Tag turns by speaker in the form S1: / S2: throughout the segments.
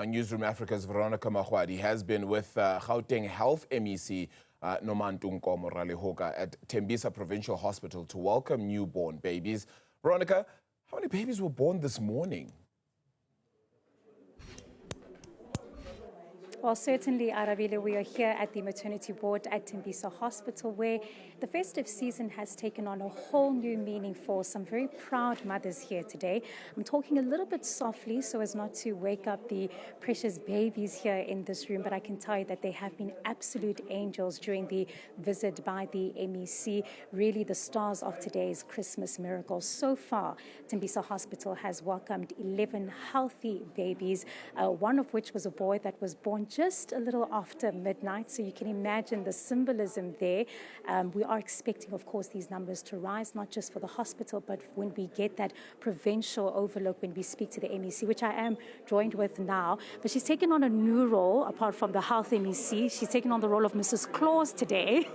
S1: Newzroom Africa's Veronica Makhoali has been with Gauteng Health MEC Nomantu Nkomo-Ralehoko at Tembisa Provincial Hospital to welcome newborn babies. Veronica, how many babies were born this morning?
S2: Well, certainly, Arabile, we are here at the maternity ward at Tembisa Hospital, where the festive season has taken on a whole new meaning for some very proud mothers here today. I'm talking a little bit softly so as not to wake up the precious babies here in this room, but I can tell you that they have been absolute angels during the visit by the MEC, really the stars of today's Christmas miracle. So far, Tembisa Hospital has welcomed 11 healthy babies, one of which was a boy that was born just a little after midnight, so you can imagine the symbolism there. We are expecting, of course, these numbers to rise, not just for the hospital, but when we get that provincial overlook, when we speak to the MEC, which I am joined with now. But she's taken on a new role, apart from the health MEC. She's taken on the role of Mrs. Claus today.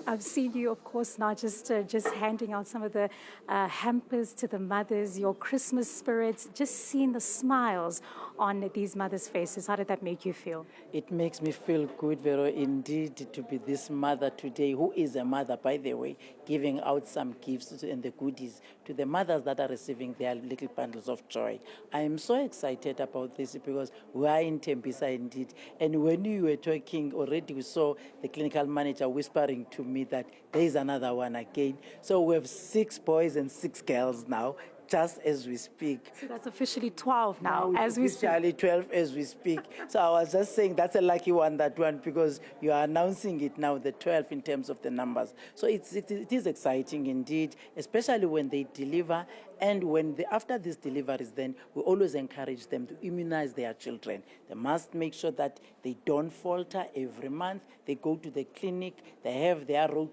S2: I've seen you, of course, now just handing out some of the hampers to the mothers, your Christmas spirits, just seeing the smiles on these mothers' faces. How did that make you feel?
S3: It makes me feel good, Vero, indeed, to be this mother today, who is a mother, by the way, giving out some gifts and the goodies to the mothers that are receiving their little bundles of joy. I am so excited about this because we are in Tembisa indeed. And when you were talking already, we saw the clinical manager whispering to me that there is another one again. So we have 6 boys and 6 girls now, just as we speak.
S2: So that's officially 12 now as we speak.
S3: Officially 12 as we speak. So I was just saying that's a lucky one, that one, because you are announcing it now, the 12 in terms of the numbers. So it is exciting indeed, especially when they deliver. And when after these deliveries, then we always encourage them to immunize their children. They must make sure that they don't falter every month. They go to the clinic. They have their road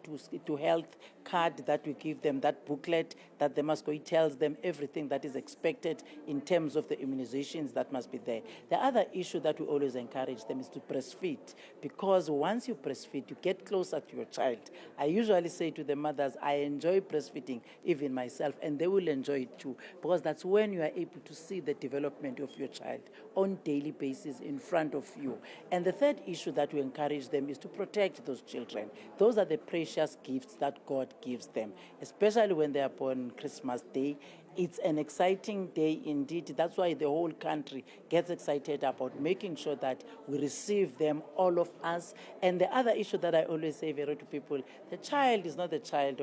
S3: to health card that we give them, that booklet that they must go. It tells them everything that is expected in terms of the immunizations that must be there. The other issue that we always encourage them is to breastfeed, because once you breastfeed, you get closer to your child. I usually say to the mothers, I enjoy breastfeeding, even myself, and they will enjoy it too, because that's when you are able to see the development of your child on daily basis in front of you. And the third issue that we encourage them is to protect those children. Those are the precious gifts that God gives them, especially when they are born Christmas Day. It's an exciting day indeed. That's why the whole country gets excited about making sure that we receive them, all of us. And the other issue that I always say, Vero, to people, the child is not the child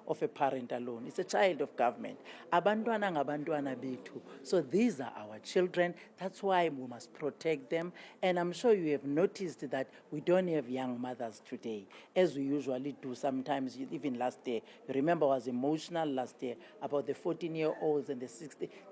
S3: of a parent alone. It's a child of government. Abantwana ngabantwana bethu. So these are our children. That's why we must protect them. And I'm sure you have noticed that we don't have young mothers today, as we usually do sometimes, even last year. You remember I was emotional last year about the 14-year-olds and the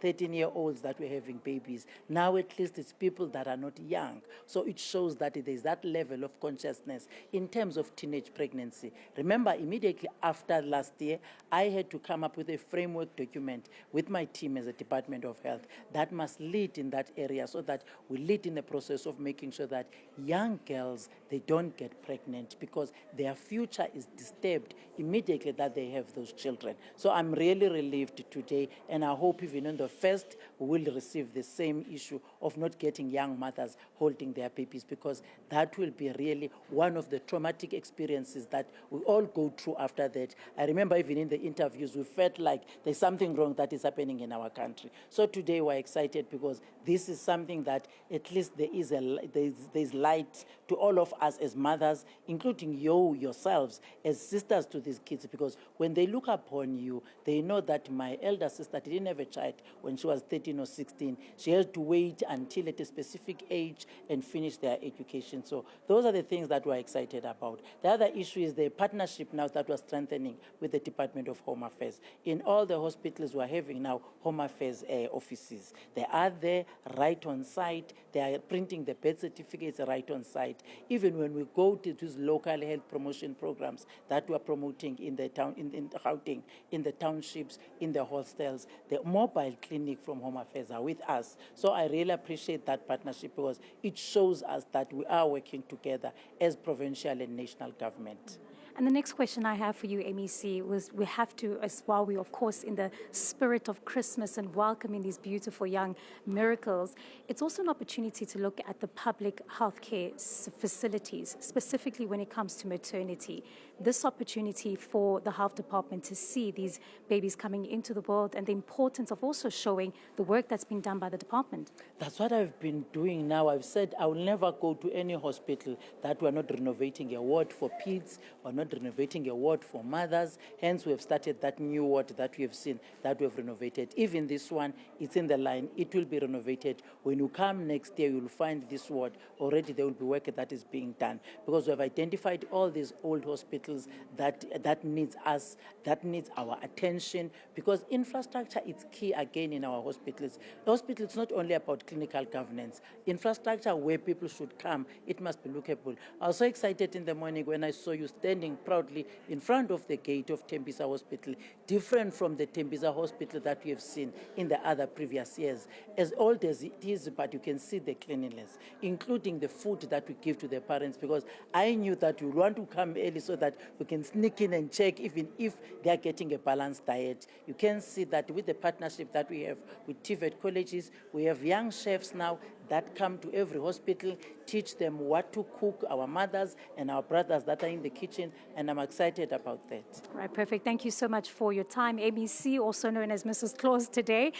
S3: 13-year-olds that were having babies. Now at least it's people that are not young. So it shows that there's that level of consciousness in terms of teenage pregnancy. Remember, immediately after last year, I had to come up with a framework document with my team as a Department of Health that must lead in that area, so that we lead in the process of making sure that young girls, they don't get pregnant, because their future is disturbed immediately that they have those children. So I'm really relieved today, and I hope even in the first we will receive the same issue of not getting young mothers holding their babies, because that will be really one of the traumatic experiences that we all go through after that. I remember even in the interviews, we felt like there's something wrong that is happening in our country. So today we're excited because this is something that at least there's light to all of us as mothers, including yourselves as sisters to these kids, because when they look upon you, they know that my elder sister didn't have a child when she was 13 or 16. She had to wait until at a specific age and finish their education. So those are the things that we're excited about. The other issue is the partnership now that we're strengthening with the Department of Home Affairs. In all the hospitals we're having now Home Affairs offices. They are there right on site. They are printing the birth certificates right on site. Even when we go to these local health promotion programs that we're promoting in the town, in Gauteng, in the townships, in the hostels, the mobile clinic from Home Affairs are with us. So I really appreciate that partnership, because it shows us that we are working together as provincial and national government.
S2: And the next question I have for you, MEC, was we have to, as well, we of course in the spirit of Christmas and welcoming these beautiful young miracles, it's also an opportunity to look at the public healthcare facilities, specifically when it comes to maternity. This opportunity for the health department to see these babies coming into the world and the importance of also showing the work that's been done by the department.
S3: That's what I've been doing now. I've said I will never go to any hospital that we're not renovating a ward for kids, or not renovating a ward for mothers. Hence, we have started that new ward that we have seen, that we have renovated. Even this one, it's in the line. It will be renovated. When you come next year, you'll find this ward. Already there will be work that is being done, because we have identified all these old hospitals that needs us, that needs our attention, because infrastructure is key again in our hospitals. The hospital is not only about clinical governance. Infrastructure where people should come, it must be lookable. I was so excited in the morning when I saw you standing proudly in front of the gate of Tembisa Hospital, different from the Tembisa Hospital that we have seen in the other previous years. As old as it is, but you can see the cleanliness, including the food that we give to the parents, because I knew that you want to come early so that we can sneak in and check even if they are getting a balanced diet. You can see that with the partnership that we have with TVET colleges, we have young chefs now that come to every hospital, teach them what to cook, our mothers and our brothers that are in the kitchen, and I'm excited about that.
S2: Right, perfect. Thank you so much for your time. MEC, also known as Mrs. Claus today.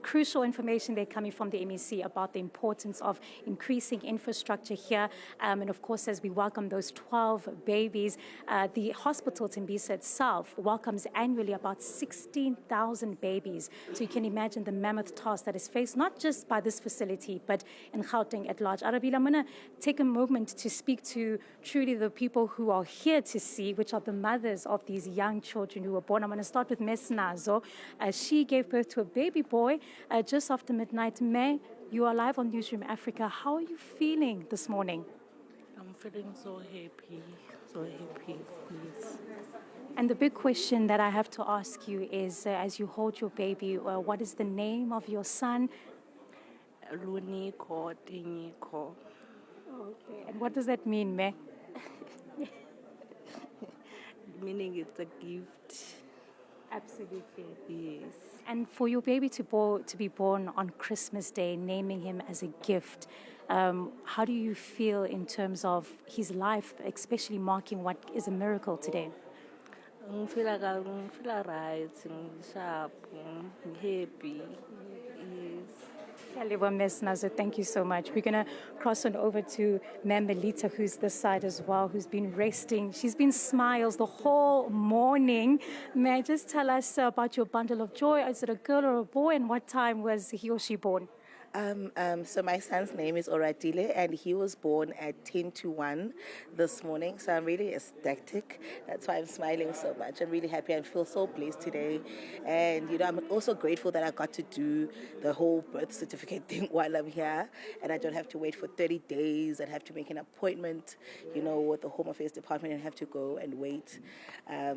S2: Crucial information there coming from the MEC about the importance of increasing infrastructure here. And of course, as we welcome those 12 babies, the hospital, Tembisa itself, welcomes annually about 16,000 babies. So you can imagine the mammoth task that is faced, not just by this facility, but in Gauteng at large. Arabile, I'm going to take a moment to speak to truly the people who are here to see, which are the mothers of these young children who were born. I'm going to start with Ms. Nazo. She gave birth to a baby boy just after midnight. May, you are live on Newzroom Afrika. How are you feeling this morning?
S4: I'm feeling so happy, please.
S2: And the big question that I have to ask you is, as you hold your baby, what is the name of your son?
S4: Luniko, Tinyiko.
S2: Okay. And what does that mean, May?
S4: Meaning it's a gift.
S2: Absolutely.
S4: Yes.
S2: And for your baby to be born on Christmas Day, naming him as a gift, how do you feel in terms of his life, especially marking what is a miracle today?
S4: I feel right, I'm sharp, I'm happy. Yes.
S2: Ms. Nazo, thank you so much. We're going to cross on over to Ma'am Melita, who's this side as well, who's been resting. She's been smiles the whole morning. May I just tell us about your bundle of joy? Is it a girl or a boy, and what time was he or she born?
S5: So my son's name is Oratile, and he was born at 10 to 1 this morning. So I'm really ecstatic. That's why I'm smiling so much. I'm really happy. I feel so blessed today. And, I'm also grateful that I got to do the whole birth certificate thing while I'm here. And I don't have to wait for 30 days. I have to make an appointment, with the Home Affairs Department, and have to go and wait.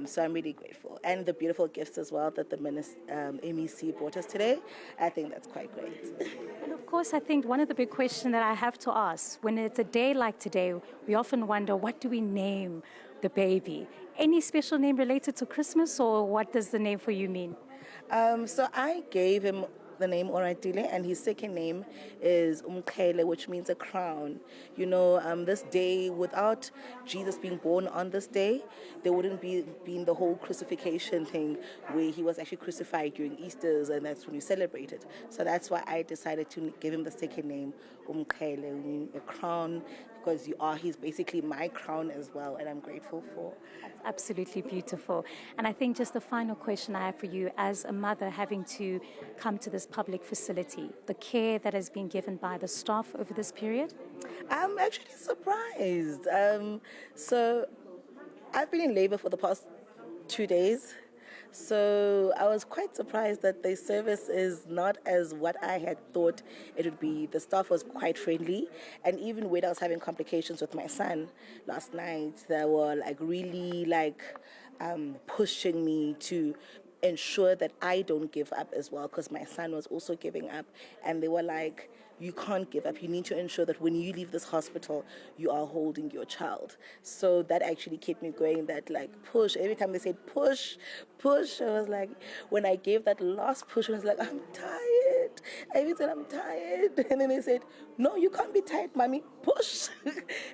S5: So I'm really grateful. And the beautiful gifts as well that the MEC brought us today. I think that's quite great.
S2: And of course, I think one of the big questions that I have to ask, when it's a day like today, we often wonder, what do we name the baby? Any special name related to Christmas, or what does the name for you mean?
S5: So I gave him the name Oratile, and his second name is Umkhele, which means a crown. This day, without Jesus being born on this day, there wouldn't be the whole crucifixion thing where he was actually crucified during Easters, and that's when we celebrated. So that's why I decided to give him the second name, Umkhele, a crown, because he's basically my crown as well, and I'm grateful for.
S2: That's absolutely beautiful. And I think just the final question I have for you, as a mother having to come to this public facility, the care that has been given by the staff over this period?
S5: I'm actually surprised. So I've been in labor for the past 2 days. So I was quite surprised that the service is not as what I had thought it would be. The staff was quite friendly, and even when I was having complications with my son last night, they were really pushing me to ensure that I don't give up as well, because my son was also giving up. And they were like, you can't give up. You need to ensure that when you leave this hospital, you are holding your child. So that actually kept me going, that like push. Every time they said push, push, I was like, when I gave that last push, I was like, I'm tired. I even said, I'm tired. And then they said, no, you can't be tired, mommy, push.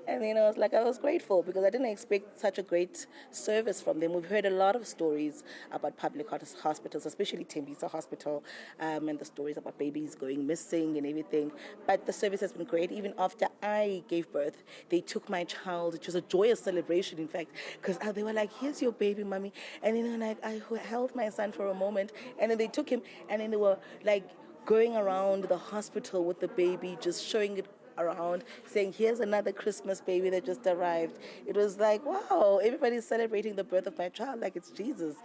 S5: And then I was grateful, because I didn't expect such a great service from them. We've heard a lot of stories about public hospitals, especially Tembisa Hospital, and the stories about babies going missing and everything. But the service has been great. Even after I gave birth, they took my child. It was a joyous celebration, in fact, because they were like, here's your baby, mommy. And then I held my son for a moment, and then they took him, and then they were like going around the hospital with the baby, just showing it around, saying, here's another Christmas baby that just arrived. It was like, wow, everybody's celebrating the birth of my child like it's Jesus.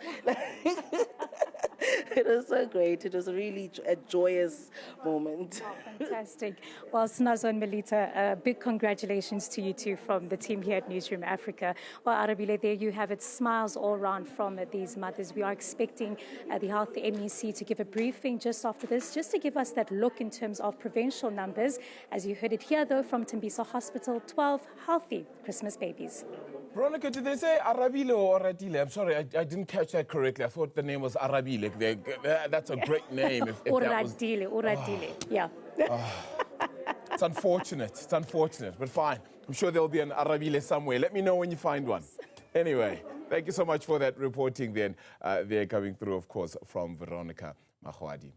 S5: It was so great. It was really a joyous moment.
S2: Oh, fantastic. Well, Snazo and Melita, big congratulations to you two from the team here at Newzroom Afrika. Well, Arabile, there you have it. Smiles all around from these mothers. We are expecting the Health MEC to give a briefing just after this, just to give us that look in terms of provincial numbers. As you heard it here, though, from Tembisa Hospital, 12 healthy Christmas babies.
S1: Veronica, did they say Arabile or Oradile? I'm sorry, I didn't catch that correctly. I thought the name was Arabile. That's a great name. If
S2: Oradile, yeah.
S1: It's unfortunate, but fine. I'm sure there'll be an Arabile somewhere. Let me know when you find one. Anyway, thank you so much for that reporting then. They're coming through, of course, from Veronica Makhoali.